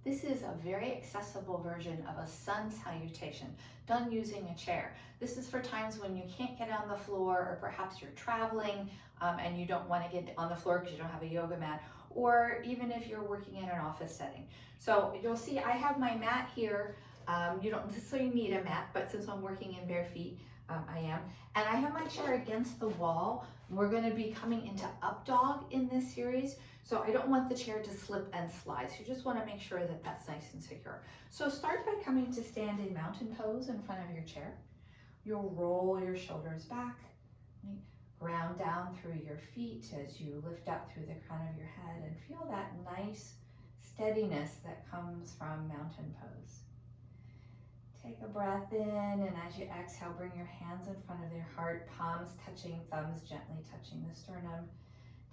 This is a very accessible version of a sun salutation done using a chair. This is for times when you can't get on the floor, or perhaps you're traveling and you don't want to get on the floor because you don't have a yoga mat, or even if you're working in an office setting. So you'll see I have my mat here. You don't necessarily need a mat, but since I'm working in bare feet, I am. And I have my chair against the wall. We're going to be coming into up dog in this series. So I don't want the chair to slip and slide. So you just want to make sure that that's nice and secure. So start by coming to standing mountain pose in front of your chair. You'll roll your shoulders back, ground down through your feet as you lift up through the crown of your head, and feel that nice steadiness that comes from mountain pose. Take a breath in, and as you exhale, bring your hands in front of your heart, palms touching, thumbs gently touching the sternum.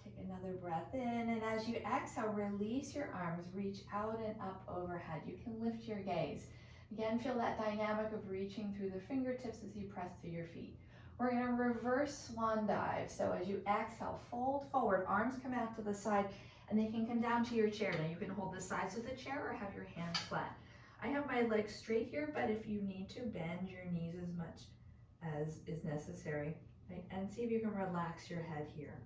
Take another breath in, and as you exhale, release your arms, reach out and up overhead. You can lift your gaze. Again, feel that dynamic of reaching through the fingertips as you press through your feet. We're going to reverse swan dive. So as you exhale, fold forward, arms come out to the side, and they can come down to your chair. Now you can hold the sides of the chair or have your hands flat. I have my legs straight here, but if you need to, bend your knees as much as is necessary. Right? And see if you can relax your head here.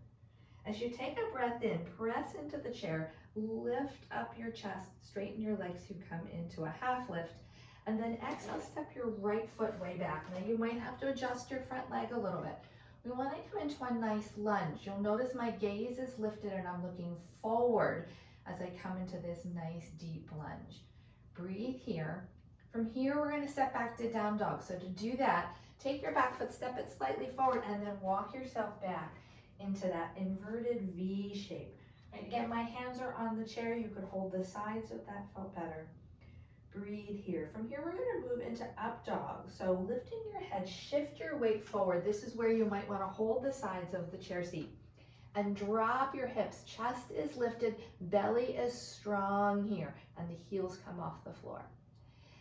As you take a breath in, press into the chair, lift up your chest, straighten your legs to come into a half lift, and then exhale, step your right foot way back. Now you might have to adjust your front leg a little bit. We want to come into a nice lunge. You'll notice my gaze is lifted and I'm looking forward as I come into this nice deep lunge. Breathe here. From here, we're going to step back to down dog. So to do that, take your back foot, step it slightly forward, and then walk yourself back into that inverted V shape. Right, again, my hands are on the chair. You could hold the sides if that felt better. Breathe here. From here, we're going to move into up dog. So lifting your head, shift your weight forward. This is where you might want to hold the sides of the chair seat. And drop your hips. Chest is lifted, belly is strong here, and the heels come off the floor.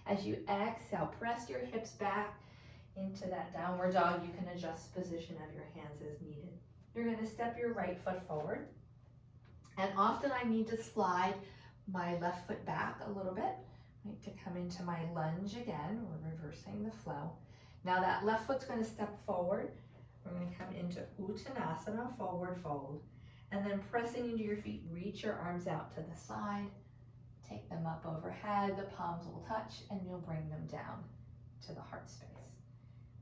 As you exhale, press your hips back into that downward dog. You can adjust position of your hands as needed. You're going to step your right foot forward, and often I need to slide my left foot back a little bit, right, to come into my lunge again. We're reversing the flow. Now that left foot's going to step forward. We're going to come into Uttanasana, forward fold, and then pressing into your feet, reach your arms out to the side, take them up overhead, the palms will touch, and you'll bring them down to the heart space.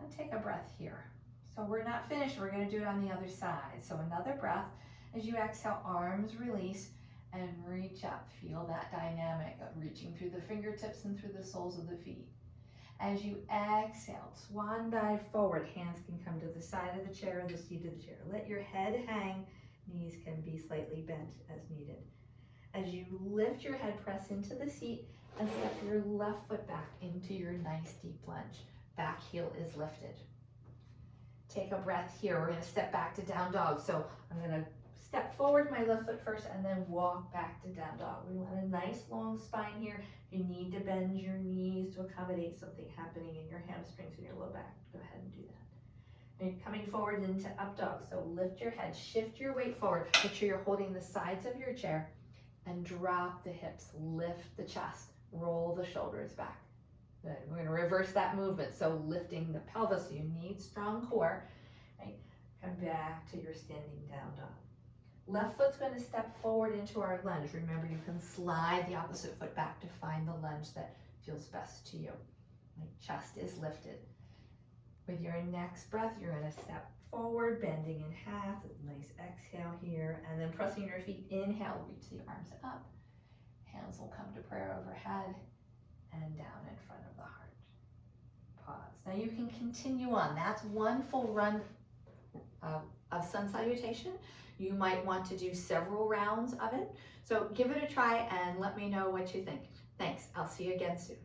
And take a breath here. So we're not finished, we're going to do it on the other side. So another breath. As you exhale, arms release and reach up. Feel that dynamic of reaching through the fingertips and through the soles of the feet. As you exhale, swan dive forward. Hands can come to the side of the chair or the seat of the chair. Let your head hang. Knees can be slightly bent as needed. As you lift your head, press into the seat and step your left foot back into your nice deep lunge. Back heel is lifted. Take a breath here. We're going to step back to down dog. So I'm going to step forward my left foot first and then walk back to down dog. We want a nice long spine here. If you need to bend your knees to accommodate something happening in your hamstrings and your low back, go ahead and do that. And you're coming forward into up dog. So lift your head, shift your weight forward. Make sure you're holding the sides of your chair and drop the hips, lift the chest, roll the shoulders back. Good. We're going to reverse that movement. So lifting the pelvis, so you need strong core. Right? Come back to your standing down dog. Left foot's going to step forward into our lunge. Remember, you can slide the opposite foot back to find the lunge that feels best to you. Right? Chest is lifted. With your next breath, you're going to step forward, bending in half. Nice exhale here, and then pressing your feet. Inhale, reach the arms up. Hands will come to prayer overhead and down in front of the heart. Pause. Now you can continue on. That's one full run of Sun Salutation. You might want to do several rounds of it. So give it a try and let me know what you think. Thanks. I'll see you again soon.